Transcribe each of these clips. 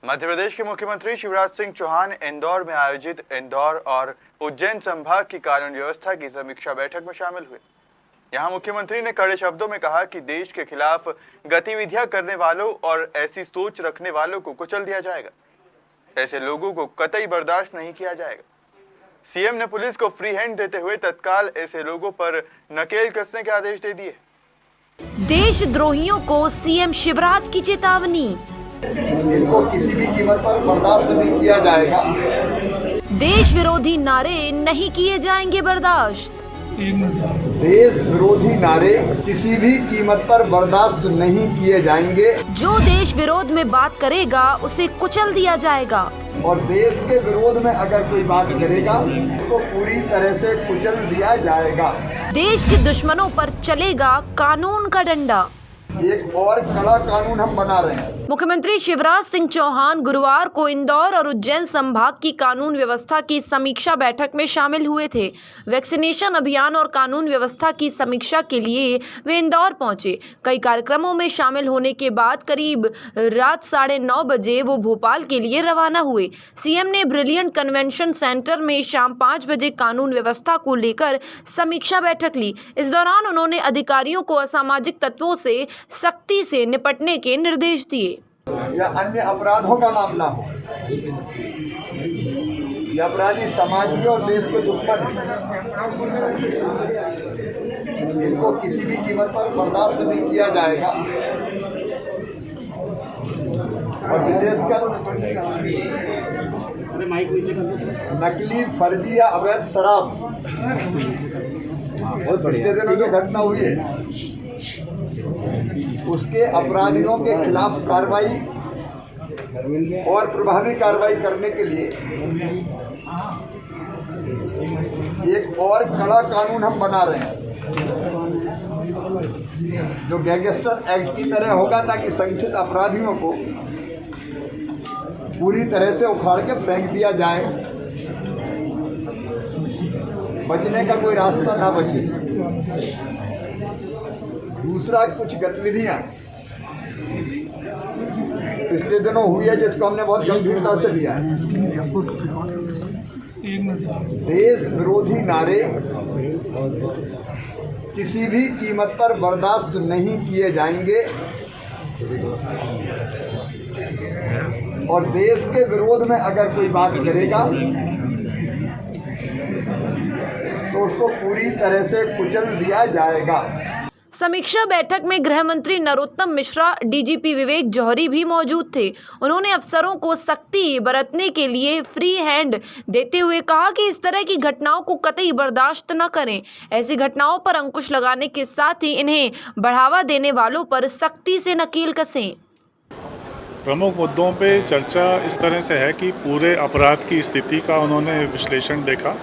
मध्य प्रदेश के मुख्यमंत्री शिवराज सिंह चौहान इंदौर में आयोजित इंदौर और उज्जैन संभाग की कानून व्यवस्था की समीक्षा बैठक में शामिल हुए। यहां मुख्यमंत्री ने कड़े शब्दों में कहा कि देश के खिलाफ गतिविधियां करने वालों और ऐसी सोच रखने वालों को कुचल दिया जाएगा। ऐसे लोगों को कतई बर्दाश्त नहीं किया जाएगा। सीएम ने पुलिस को फ्री हैंड देते हुए तत्काल ऐसे लोगों पर नकेल कसने के आदेश दे दिए। देशद्रोहियों को सीएम शिवराज की चेतावनी। इनको किसी भी कीमत पर बर्दाश्त नहीं किया जाएगा। देश विरोधी नारे नहीं किए जाएंगे बर्दाश्त। देश विरोधी नारे किसी भी कीमत पर बर्दाश्त नहीं किए जाएंगे। जो देश विरोध में बात करेगा उसे कुचल दिया जाएगा। और देश के विरोध में अगर कोई बात करेगा उसको पूरी तरह से कुचल दिया जाएगा। देश के दुश्मनों पर चलेगा कानून का डंडा। एक और कड़ा कानून हम बना रहे हैं। मुख्यमंत्री शिवराज सिंह चौहान गुरुवार को इंदौर और उज्जैन संभाग की कानून व्यवस्था की समीक्षा बैठक में शामिल हुए थे। वैक्सीनेशन अभियान और कानून व्यवस्था की समीक्षा के लिए वे इंदौर पहुंचे। कई कार्यक्रमों में शामिल होने के बाद करीब रात 9:30 बजे वो भोपाल के लिए रवाना हुए। सीएम ने ब्रिलियंट कन्वेंशन सेंटर में शाम 5 बजे कानून व्यवस्था को लेकर समीक्षा बैठक ली। इस दौरान उन्होंने अधिकारियों को असामाजिक तत्वों से सख्ती से निपटने के निर्देश दिए। या अन्य अपराधों का मामला हो, ये अपराधी समाज के और देश के दुश्मन हैं। इनको किसी भी कीमत पर बर्दाश्त नहीं किया जाएगा। और विशेषकर नकली, फर्जी या अवैध शराब पिछले दिनों में घटना हुई है, उसके अपराधियों के खिलाफ कार्रवाई और प्रभावी कार्रवाई करने के लिए एक और कड़ा कानून हम बना रहे हैं, जो गैंगस्टर एक्ट की तरह होगा, ताकि संगठित अपराधियों को पूरी तरह से उखाड़ के फेंक दिया जाए, बचने का कोई रास्ता ना बचे। दूसरा, कुछ गतिविधियां पिछले दिनों हुई है जिसको हमने बहुत गंभीरता से लिया है। देश विरोधी नारे किसी भी कीमत पर बर्दाश्त नहीं किए जाएंगे। और देश के विरोध में अगर कोई बात करेगा तो उसको पूरी तरह से कुचल दिया जाएगा। समीक्षा बैठक में गृह मंत्री नरोत्तम मिश्रा, डीजीपी विवेक जौहरी भी मौजूद थे। उन्होंने अफसरों को सख्ती बरतने के लिए फ्री हैंड देते हुए कहा कि इस तरह की घटनाओं को कतई बर्दाश्त न करें। ऐसी घटनाओं पर अंकुश लगाने के साथ ही इन्हें बढ़ावा देने वालों पर सख्ती से नकेल कसें। प्रमुख मुद्दों पे चर्चा इस तरह से है कि पूरे अपराध की स्थिति का उन्होंने विश्लेषण देखा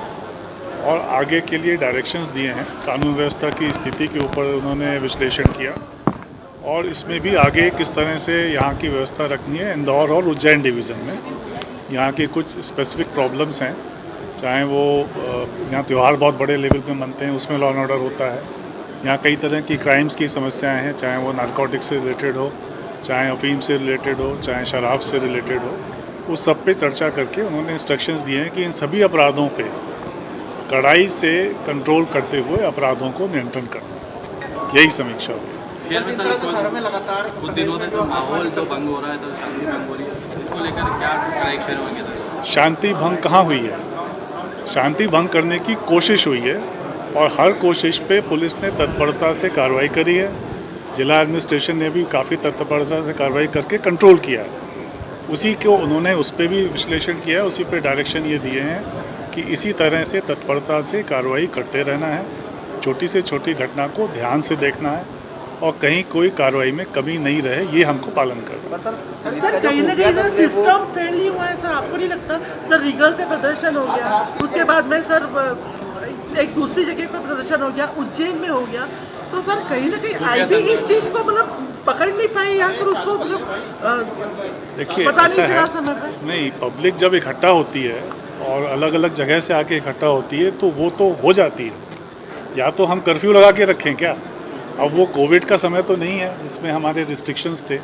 और आगे के लिए डायरेक्शंस दिए हैं। कानून व्यवस्था की स्थिति के ऊपर उन्होंने विश्लेषण किया और इसमें भी आगे किस तरह से यहाँ की व्यवस्था रखनी है। इंदौर और उज्जैन डिवीज़न में यहाँ की कुछ स्पेसिफिक प्रॉब्लम्स हैं, चाहे वो यहाँ त्यौहार बहुत बड़े लेवल पे मनते हैं, उसमें लॉ एंड ऑर्डर होता है। यहाँ कई तरह की क्राइम्स की समस्याएँ हैं, चाहे वो नारकोटिक्स से रिलेटेड हो, चाहे अफीम से रिलेटेड हो, चाहे शराब से रिलेटेड हो। उस सब पे चर्चा करके उन्होंने इंस्ट्रक्शंस दिए हैं कि इन सभी अपराधों पे कड़ाई से कंट्रोल करते हुए अपराधों को नियंत्रण करना, यही समीक्षा हुई। कुछ दिनों से जो माहौल जो भंग हो रहा है, तो शांति भंग हो रही है, इसको लेकर क्या करेक्शन होंगे सर? शांति भंग कहाँ हुई है? शांति भंग करने की कोशिश हुई है और हर कोशिश पे पुलिस ने तत्परता से कार्रवाई करी है। जिला एडमिनिस्ट्रेशन ने भी काफ़ी तत्परता से कार्रवाई करके कंट्रोल किया है। उसी को उन्होंने उस पर भी विश्लेषण किया है, उसी पे डायरेक्शन ये दिए हैं कि इसी तरह से तत्परता से कार्रवाई करते रहना है। छोटी से छोटी घटना को ध्यान से देखना है और कहीं कोई कार्रवाई में कमी नहीं रहे, ये हमको पालन करना है। सर कहीं ना कहीं सिस्टम फेल ही हुआ है सर, आपको नहीं लगता? सर रीगल पे प्रदर्शन हो गया, उसके बाद में सर एक दूसरी जगह पे प्रदर्शन हो गया, उज्जैन में हो गया, तो सर कहीं ना कहीं आईबी इस चीज को मतलब पकड़ नहीं पाई या सर उसको मतलब देखिए पता ऐसा नहीं चला है, समय पे? नहीं, पब्लिक जब इकट्ठा होती है और अलग अलग जगह से आके इकट्ठा होती है तो वो तो हो जाती है। या तो हम कर्फ्यू लगा के रखें क्या? अब वो कोविड का समय तो नहीं है जिसमें हमारे रिस्ट्रिक्शंस थे,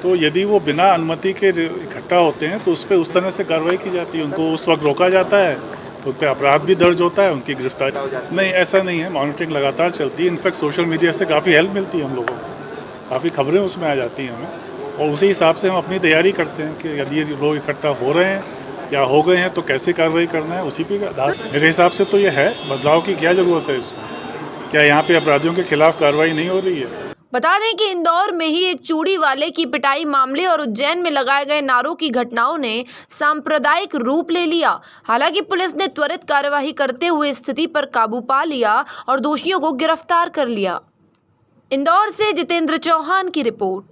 तो यदि वो बिना अनुमति के इकट्ठा होते हैं तो उस पर उस तरह से कार्रवाई की जाती है, उनको उस वक्त रोका जाता है, तो उन पर अपराध भी दर्ज होता है, उनकी गिरफ्तारी। नहीं, ऐसा नहीं है, मॉनिटरिंग लगातार चलती है। इनफैक्ट सोशल मीडिया से काफ़ी हेल्प मिलती है हम लोगों को, काफ़ी खबरें उसमें आ जाती हैं हमें, और उसी हिसाब से हम अपनी तैयारी करते हैं कि यदि लोग इकट्ठा हो रहे हैं या हो गए हैं तो कैसे कार्रवाई करना है, उसी पे मेरे हिसाब से तो ये है। बदलाव की क्या ज़रूरत है इसमें? क्या यहाँ पे अपराधियों के खिलाफ कार्रवाई नहीं हो रही है? बता दें कि इंदौर में ही एक चूड़ी वाले की पिटाई मामले और उज्जैन में लगाए गए नारों की घटनाओं ने सांप्रदायिक रूप ले लिया। हालांकि पुलिस ने त्वरित कार्यवाही करते हुए स्थिति पर काबू पा लिया और दोषियों को गिरफ्तार कर लिया। इंदौर से जितेंद्र चौहान की रिपोर्ट।